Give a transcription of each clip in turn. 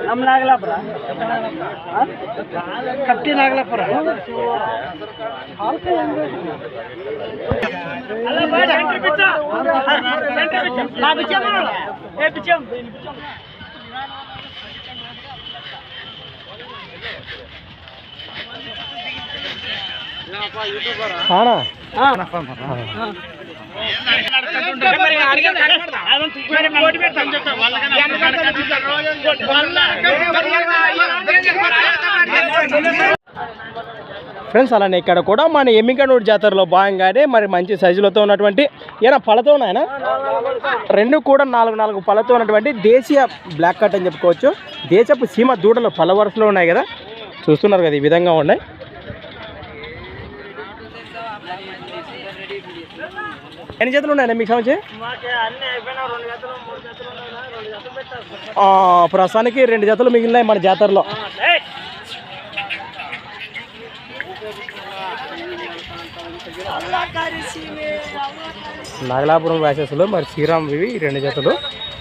ನಮ್ಮ ನಾಗಲಾಪುರ ಕಟ್ಟಿ ನಾಗಲಾಪುರ ఫ్రెండ్స్ అలానే ఇక్కడ కూడా మన ఎమ్మికనూరు జాతరలో భాగంగానే మరి మంచి సైజులతో ఉన్నటువంటి ఏనా పళ్ళతో ఉన్నాయన రెండు కూడా 4 పళ్ళతో ఉన్నటువంటి దేశీయ బ్లాక్ కట్ అని చెప్పుకోవచ్చు. దేశపు సీమ దూడలు పళ్ళ వరుసలో ఉన్నాయి కదా, చూస్తున్నారు కదా, ఈ విధంగా ఉన్నాయి. ఎన్ని జతలు ఉన్నాయన్నా మీకు సంవత్సరం? ప్రస్తుతానికి 2 జతలు మిగిలినాయి మన జాతరలో. నాగలాపురం వ్యాసెస్లో మరి శ్రీరామ్వి 2 జతలు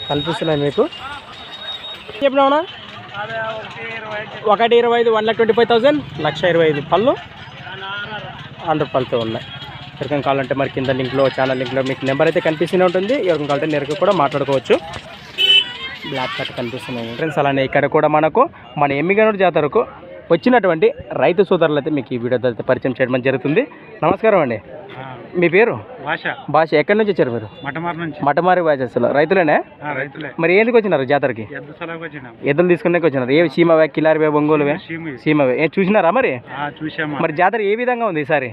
కనిపిస్తున్నాయి మీకు. చెప్పినావునా 1,25,000 1,25,000 1,25,000 పళ్ళు 100 పళ్ళతో ఉన్నాయి. ఎవరికైనా కావాలంటే మరి కింద లింక్లో ఛానల్ లింక్లో మీకు నెంబర్ అయితే కనిపిస్తూనే ఉంటుంది. ఎవరికైనా కావాలంటే నేరుగా కూడా మాట్లాడుకోవచ్చు. బ్లాక్ కట్ కనిపిస్తున్నాయి ఫ్రెండ్స్. అలానే ఇక్కడ కూడా మనకు మన ఎమ్మిగనూరు జాతరకు వచ్చినటువంటి రైతు సోదరులు అయితే మీకు ఈ వీడియో అయితే పరిచయం చేయడం జరుగుతుంది. నమస్కారం అండి, మీ పేరు? భాష. ఎక్కడి నుంచి వచ్చారు మీరు? మటమారి వ్యాసెస్లో. రైతులేనే? మరి ఎందుకు వచ్చినారు జాతరకి? ఎద్దులు తీసుకునే వచ్చినారు. ఏ సీమవే, కిలారివే, ఒంగోలువే? సీమవే. చూసినారా మరి? మరి జాతర ఏ విధంగా ఉంది ఈసారి?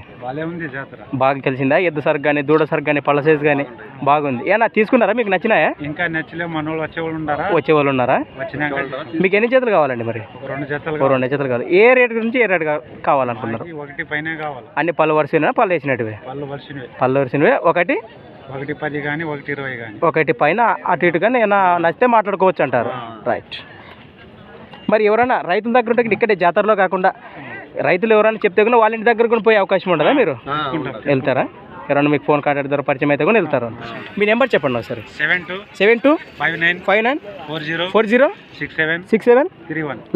బాగా కలిసిందా? ఎద్దు సరుకు కానీ, దూడ సరుకు కానీ, పళ్ళ సైజు కానీ బాగుంది. ఏనా తీసుకున్నారా? మీకు నచ్చినాయా? ఇంకా నచ్చలే, మన వచ్చేవాళ్ళు ఉన్నారా? మీకు ఎన్ని జతలు కావాలండి? మరి 2 జతలు కావాలి. ఏ రేటు గురించి ఏ రేటు కావాలనుకున్నారు? అన్ని పళ్ళు వరుస పళ్ళు వేసినట్టువే? పళ్ళు వరుసనివే. 1,10 కానీ 1,20 కానీ 1 పైన అటు ఇటు కానీ ఏమైనా నచ్చితే మాట్లాడుకోవచ్చు అంటారు. రైట్. మరి ఎవరైనా రైతుల దగ్గర ఉంటే ఇక్కడే జాతరలో కాకుండా రైతులు ఎవరైనా చెప్తే కూడా వాళ్ళ ఇంటి దగ్గర కూడా పోయే అవకాశం ఉండదా? మీరు వెళ్తారా? ఎవరైనా మీకు ఫోన్ కాంటాక్ట్ ద్వారా పరిచయం అయితే కూడా వెళ్తారు. మీ నెంబర్ చెప్పండి ఒకసారి. 7259406767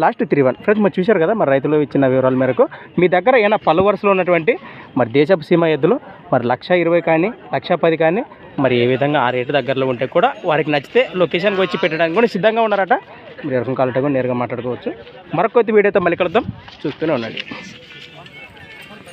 లాస్ట్ 31. ఫ్రెండ్స్ మరి చూశారు కదా మరి రైతులు ఇచ్చిన వివరాల మేరకు మీ దగ్గర ఏమైనా పళ్ళు వరుసలో ఉన్నటువంటి మరి దేశపు సీమ ఎద్దులు మరి 1,20,000 కానీ 1,10,000 కానీ మరి ఏ విధంగా ఆ రేటు దగ్గరలో ఉంటే కూడా వారికి నచ్చితే లొకేషన్కి వచ్చి పెట్టడానికి కూడా సిద్ధంగా ఉన్నారట. మీరు ఎవరికైనా కావాలంటే కూడా నేరుగా మాట్లాడుకోవచ్చు. మరొక కొద్ది వీడియోతో మళ్ళీ కలుద్దాం, చూస్తూనే ఉండండి.